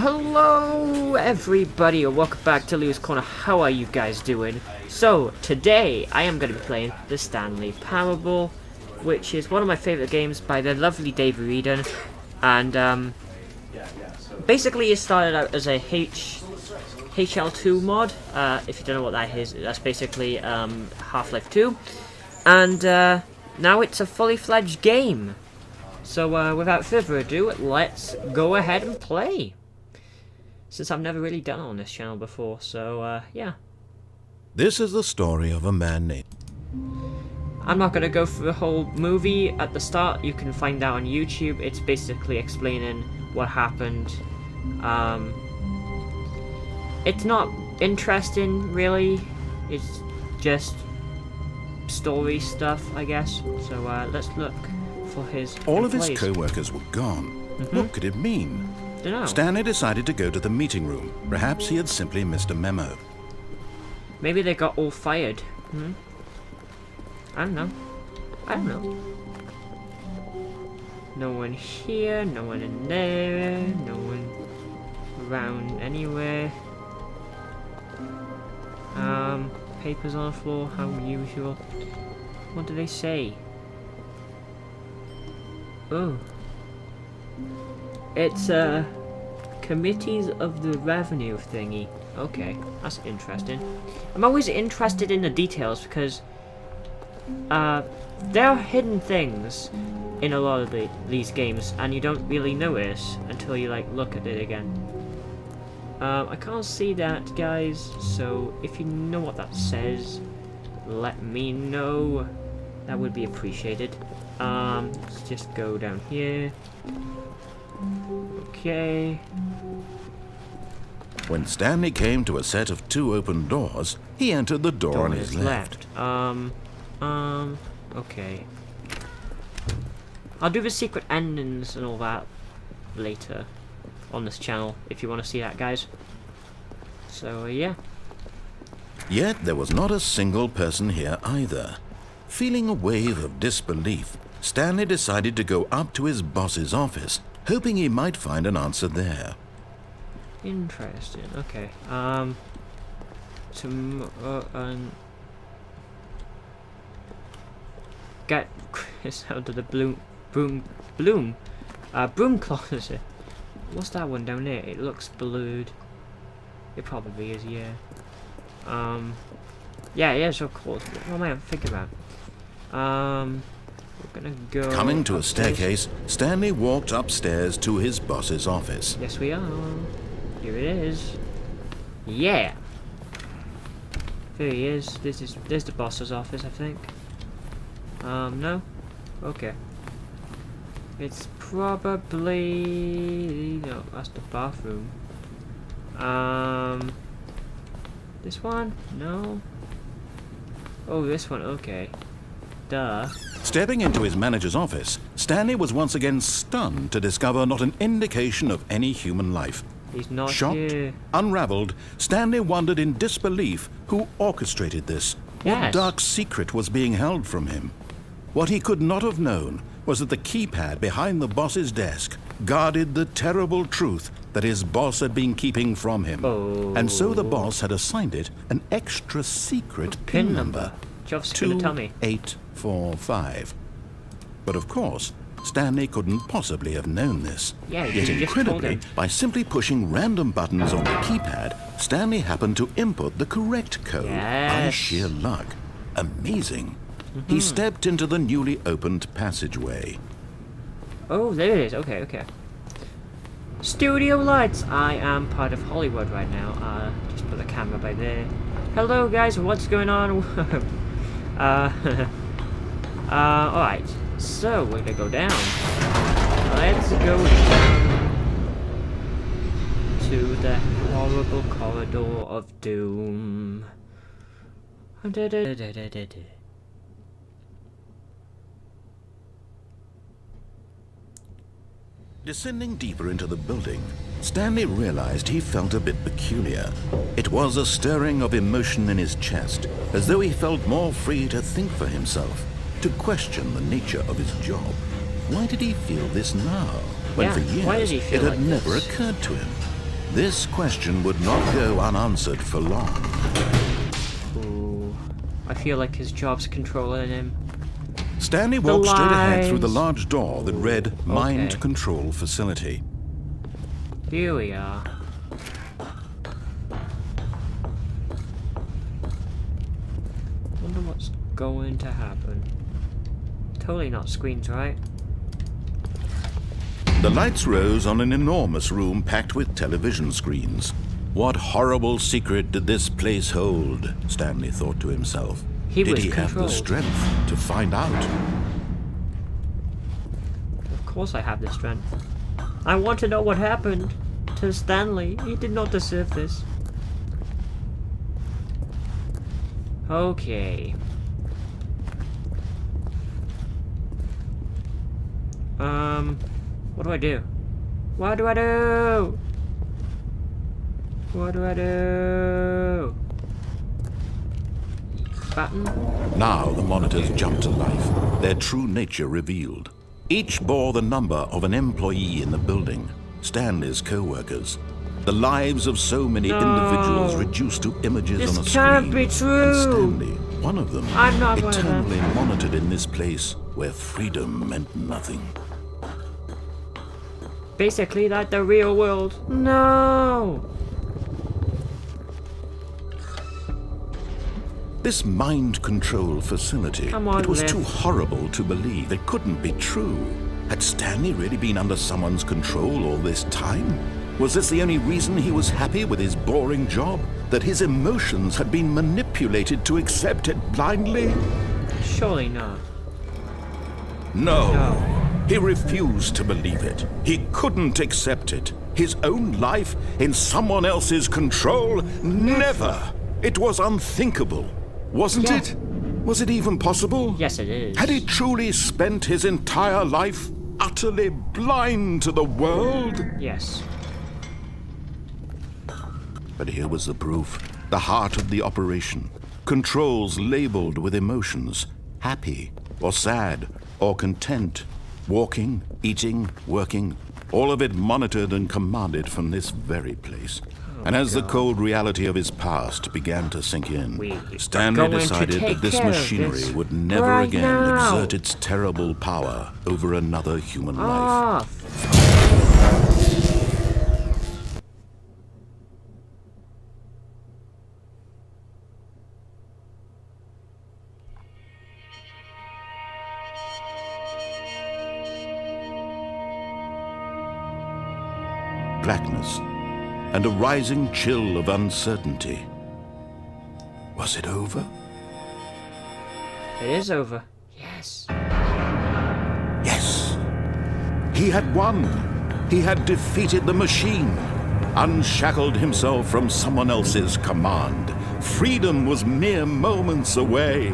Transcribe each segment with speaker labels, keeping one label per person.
Speaker 1: Hello everybody, and welcome back to Leo's Corner. How are you guys doing? So, today I am going to be playing the Stanley Parable, which is one of my favourite games by the lovely David Eden. And basically it started out as a HL2 mod. If you don't know what that is, that's basically Half-Life 2. And now it's a fully fledged game. So without further ado, let's go ahead and play. Since I've never really done it on this channel before, so yeah.
Speaker 2: This is the story of a man named...
Speaker 1: I'm not going to go through the whole movie at the start. You can find out on YouTube. It's basically explaining what happened. It's not interesting, really. It's just story stuff, I guess. So let's look for his
Speaker 2: All of his co-workers were gone. What could it mean?
Speaker 1: Dunno.
Speaker 2: Stanley decided to go to the meeting room. Perhaps he had simply missed a memo.
Speaker 1: Maybe they got all fired. I don't know. No one here, no one in there, no one around anywhere. Papers on the floor, how usual. What do they say? Oh. It's committees of the revenue thingy. Okay, that's interesting. I'm always interested in the details because there are hidden things in a lot of these games, and you don't really notice until you like look at it again. I can't see that, guys. So if you know what that says, let me know. That would be appreciated. Let's just go down here. Okay.
Speaker 2: When Stanley came to a set of 2 open doors, he entered the door on his left.
Speaker 1: Okay. I'll do the secret endings and all that later on this channel, if you want to see that, guys. So, yeah.
Speaker 2: Yet there was not a single person here either. Feeling a wave of disbelief, Stanley decided to go up to his boss's office, hoping he might find an answer there.
Speaker 1: Interesting. Okay. Get Chris out of the broom closet. What's that one down there? It looks blurred. It probably is, yeah. Yeah, it is, of course. What am I thinking about? We're gonna go.
Speaker 2: Coming to a
Speaker 1: upstairs.
Speaker 2: staircase, Stanley walked upstairs to his boss's office.
Speaker 1: Yes, we are. Here it is. Yeah. There he is. There's the boss's office, I think. No? Okay. It's probably... No, that's the bathroom. This one? No? Oh, this one, okay. Duh.
Speaker 2: Stepping into his manager's office, Stanley was once again stunned to discover not an indication of any human life.
Speaker 1: He's not
Speaker 2: Shocked,
Speaker 1: here.
Speaker 2: unraveled, Stanley wondered in disbelief who orchestrated this.
Speaker 1: Yes.
Speaker 2: What dark secret was being held from him? What he could not have known was that the keypad behind the boss's desk guarded the terrible truth that his boss had been keeping from him.
Speaker 1: Oh.
Speaker 2: And so the boss had assigned it an extra secret PIN number.
Speaker 1: Just gonna tell me.
Speaker 2: 2845. But of course, Stanley couldn't possibly have known this.
Speaker 1: Yeah,
Speaker 2: Yet
Speaker 1: you just told
Speaker 2: incredibly,
Speaker 1: him.
Speaker 2: by simply pushing random buttons on the keypad, Stanley happened to input the correct code by
Speaker 1: Yes.
Speaker 2: sheer luck. Amazing. He stepped into the newly opened passageway.
Speaker 1: Oh, there it is. Okay, okay. Studio lights. I am part of Hollywood right now. Just put the camera by there. Hello, guys. What's going on? Alright. So, we're gonna go down. Let's go down to the horrible corridor of doom.
Speaker 2: Descending deeper into the building, Stanley realized he felt a bit peculiar. It was a stirring of emotion in his chest, as though he felt more free to think for himself, to question the nature of his job. Why did he feel this now, when for
Speaker 1: why did
Speaker 2: years
Speaker 1: he
Speaker 2: it
Speaker 1: feel
Speaker 2: had
Speaker 1: like
Speaker 2: never
Speaker 1: this?
Speaker 2: occurred to him? This question would not go unanswered for long.
Speaker 1: Ooh, I feel like his job's controlling him.
Speaker 2: Stanley walked straight ahead through the large door that read Mind Control Facility.
Speaker 1: Here we are. Wonder what's going to happen. Totally not screens, right?
Speaker 2: The lights rose on an enormous room packed with television screens. What horrible secret did this place hold? Stanley thought to himself. Did he have the strength to find out?
Speaker 1: Of course I have the strength. I want to know what happened to Stanley. He did not deserve this. Okay. What do I do? What do I do? What do I do? Button?
Speaker 2: Now the monitors jumped to life, their true nature revealed. Each bore the number of an employee in the building, Stanley's co-workers. The lives of so many individuals reduced to images on a screen.
Speaker 1: This can't be true!
Speaker 2: And Stanley, one of them,
Speaker 1: I'm not
Speaker 2: eternally monitored in this place where freedom meant nothing.
Speaker 1: Basically like the real world. No!
Speaker 2: This mind control facility, it was too horrible to believe. It couldn't be true. Had Stanley really been under someone's control all this time? Was this the only reason he was happy with his boring job? That his emotions had been manipulated to accept it blindly?
Speaker 1: Surely not.
Speaker 2: No. He refused to believe it. He couldn't accept it. His own life in someone else's control? Never! It was unthinkable. Wasn't it? Was it even possible?
Speaker 1: Yes, it is.
Speaker 2: Had he truly spent his entire life utterly blind to the world?
Speaker 1: Yes.
Speaker 2: But here was the proof. The heart of the operation. Controls labeled with emotions. Happy, or sad, or content. Walking, eating, working. All of it monitored and commanded from this very place. And as the cold reality of his past began to sink in, Stanley decided that this machinery would never again exert its terrible power over another human life. Blackness and a rising chill of uncertainty. Was it over?
Speaker 1: It is over. Yes.
Speaker 2: Yes. He had won. He had defeated the machine, unshackled himself from someone else's command. Freedom was mere moments away.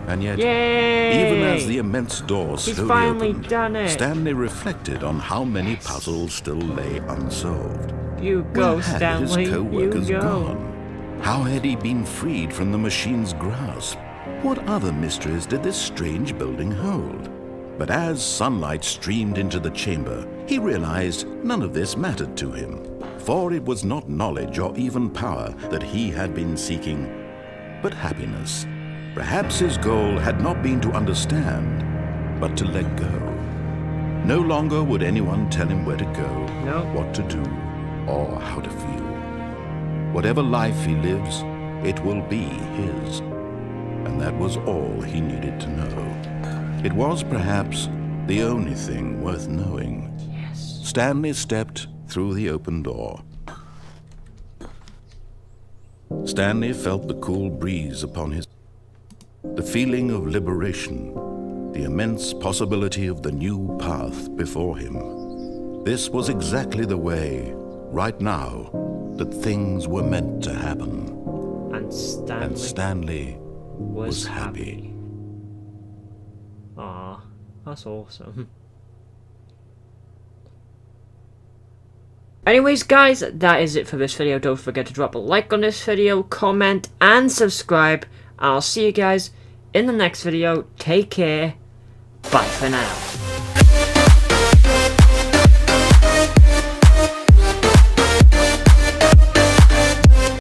Speaker 2: And yet, even as the immense door slowly opened, Stanley reflected on how many puzzles still lay unsolved.
Speaker 1: You go, Stanley.
Speaker 2: Where had his co-workers gone? How had he been freed from the machine's grasp? What other mysteries did this strange building hold? But as sunlight streamed into the chamber, he realized none of this mattered to him. For it was not knowledge or even power that he had been seeking, but happiness. Perhaps his goal had not been to understand, but to let go. No longer would anyone tell him where to go, what to do, or how to feel. Whatever life he lives, it will be his. And that was all he needed to know. It was perhaps the only thing worth knowing.
Speaker 1: Yes.
Speaker 2: Stanley stepped through the open door. Stanley felt the cool breeze upon his... The feeling of liberation, the immense possibility of the new path before him. This was exactly the way, right now, that things were meant to happen.
Speaker 1: And
Speaker 2: Stanley was happy.
Speaker 1: Aw, that's awesome. Anyways, guys, that is it for this video. Don't forget to drop a like on this video, comment, and subscribe. I'll see you guys in the next video. Take care. Bye for now.